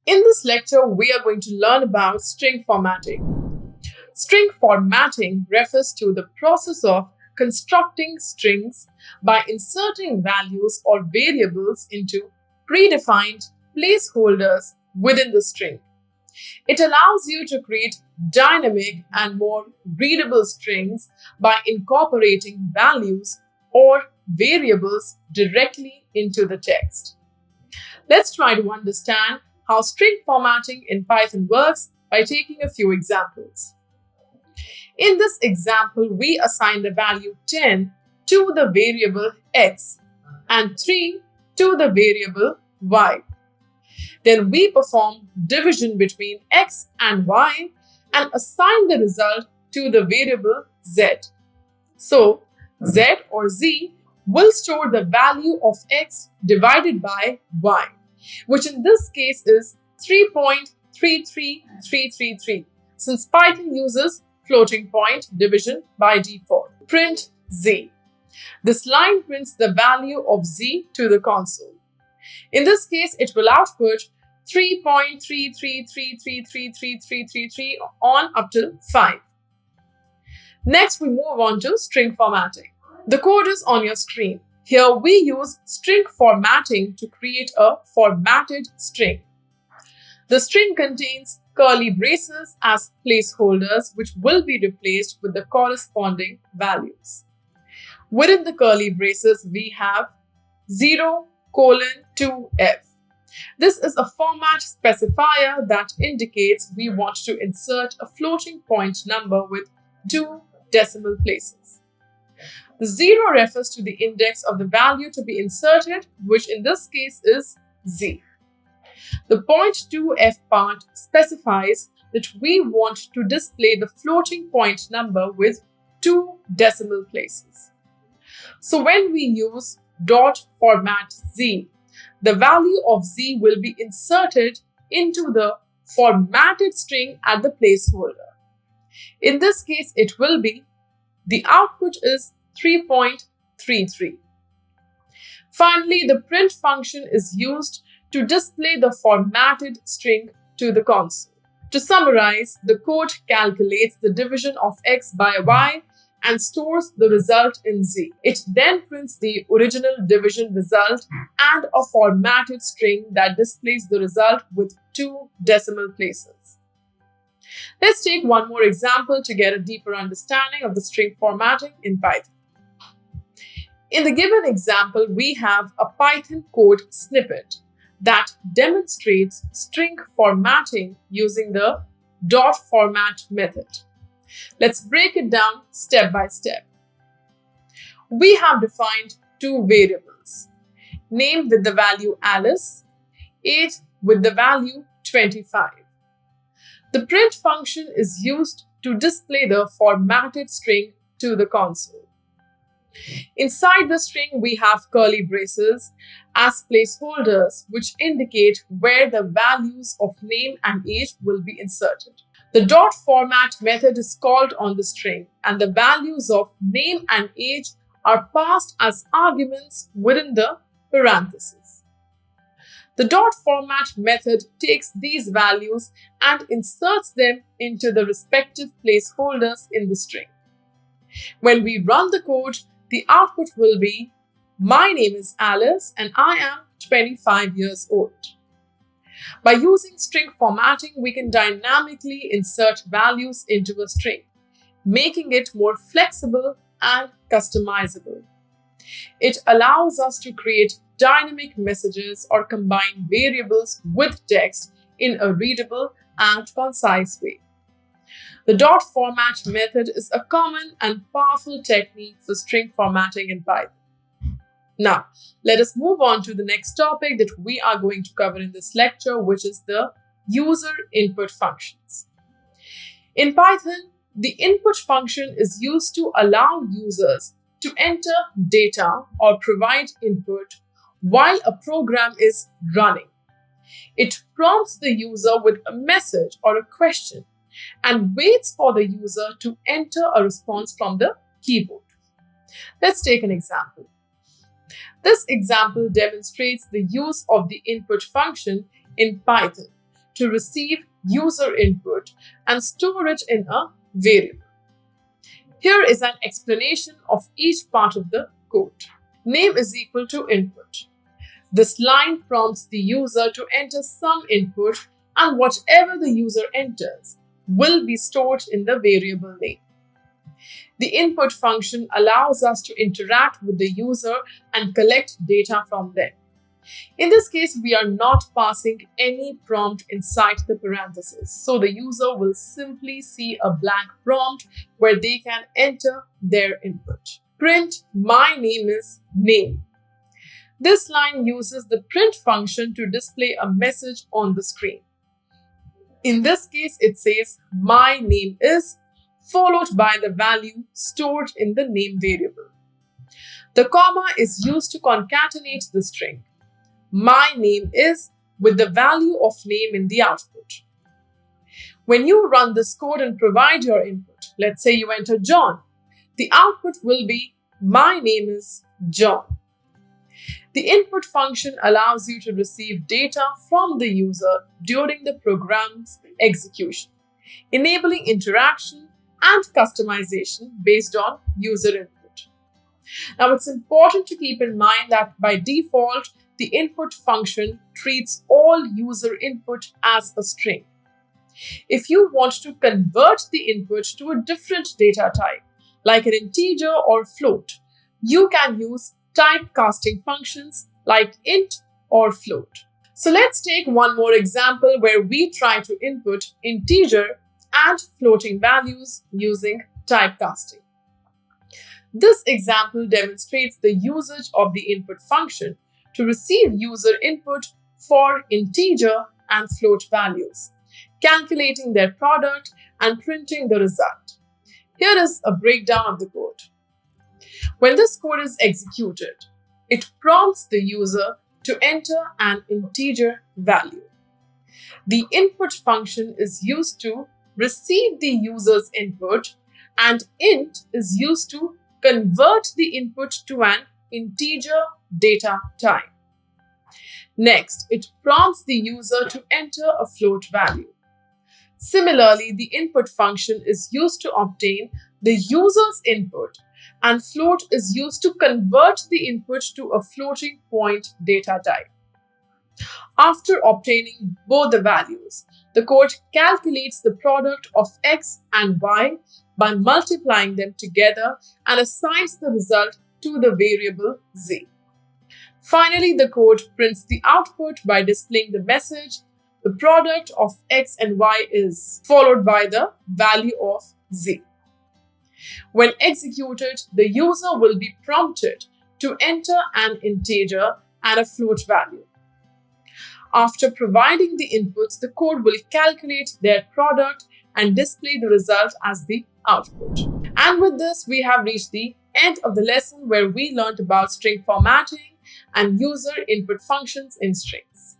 In this lecture, we are going to learn about string formatting. String formatting refers to the process of constructing strings by inserting values or variables into predefined placeholders within the string. It allows you to create dynamic and more readable strings by incorporating values or variables directly into the text. Let's try to understand how string formatting in Python works by taking a few examples. In this example, we assign the value 10 to the variable x and 3 to the variable y. Then we perform division between x and y and assign the result to the variable z. So, z or z will store the value of x divided by y, which in this case is 3.33333, since Python uses floating point division by default. Print z. This line prints the value of z to the console. In this case, it will output 3.3333333 on up to 5. Next, we move on to string formatting. The code is on your screen. Here we use string formatting to create a formatted string. The string contains curly braces as placeholders, which will be replaced with the corresponding values. Within the curly braces, we have 0:2f. This is a format specifier that indicates we want to insert a floating point number with 2 decimal places. The 0 refers to the index of the value to be inserted, which in this case is z. The 0.2f part specifies that we want to display the floating point number with 2 decimal places. So when we use .format z, the value of z will be inserted into the formatted string at the placeholder. In this case, it will be the output is 3.33. Finally, the print function is used to display the formatted string to the console. To summarize, the code calculates the division of x by y and stores the result in z. It then prints the original division result and a formatted string that displays the result with 2 decimal places. Let's take one more example to get a deeper understanding of the string formatting in Python. In the given example, we have a Python code snippet that demonstrates string formatting using the .format method. Let's break it down step by step. We have defined 2 variables, name with the value Alice, age with the value 25. The print function is used to display the formatted string to the console. Inside the string, we have curly braces as placeholders, which indicate where the values of name and age will be inserted. The .format method is called on the string, and the values of name and age are passed as arguments within the parentheses. The .format method takes these values and inserts them into the respective placeholders in the string. When we run the code, the output will be, my name is Alice and I am 25 years old. By using string formatting, we can dynamically insert values into a string, making it more flexible and customizable. It allows us to create dynamic messages or combine variables with text in a readable and concise way. The .format method is a common and powerful technique for string formatting in Python. Now, let us move on to the next topic that we are going to cover in this lecture, which is the user input functions. In Python, the input function is used to allow users to enter data or provide input while a program is running. It prompts the user with a message or a question and waits for the user to enter a response from the keyboard. Let's take an example. This example demonstrates the use of the input function in Python to receive user input and store it in a variable. Here is an explanation of each part of the code. Name is equal to input. This line prompts the user to enter some input, and whatever the user enters will be stored in the variable name. The input function allows us to interact with the user and collect data from them. In this case, we are not passing any prompt inside the parentheses, so the user will simply see a blank prompt where they can enter their input. Print my name is name. This line uses the print function to display a message on the screen. In this case, it says my name is followed by the value stored in the name variable. The comma is used to concatenate the string. My name is with the value of name in the output. When you run this code and provide your input, let's say you enter John, the output will be my name is John. The input function allows you to receive data from the user during the program's execution, enabling interaction and customization based on user input. Now, it's important to keep in mind that by default, the input function treats all user input as a string. If you want to convert the input to a different data type, like an integer or float, you can use typecasting functions like int or float. So let's take one more example where we try to input integer and floating values using typecasting. This example demonstrates the usage of the input function to receive user input for integer and float values, calculating their product and printing the result. Here is a breakdown of the code. When this code is executed, it prompts the user to enter an integer value. The input function is used to receive the user's input, and int is used to convert the input to an integer data type. Next, it prompts the user to enter a float value. Similarly, the input function is used to obtain the user's input, and float is used to convert the input to a floating point data type. After obtaining both the values, the code calculates the product of x and y by multiplying them together and assigns the result to the variable z. Finally, the code prints the output by displaying the message, the product of x and y is, followed by the value of z. When executed, the user will be prompted to enter an integer and a float value. After providing the inputs, the code will calculate their product and display the result as the output. And with this, we have reached the end of the lesson where we learned about string formatting and user input functions in strings.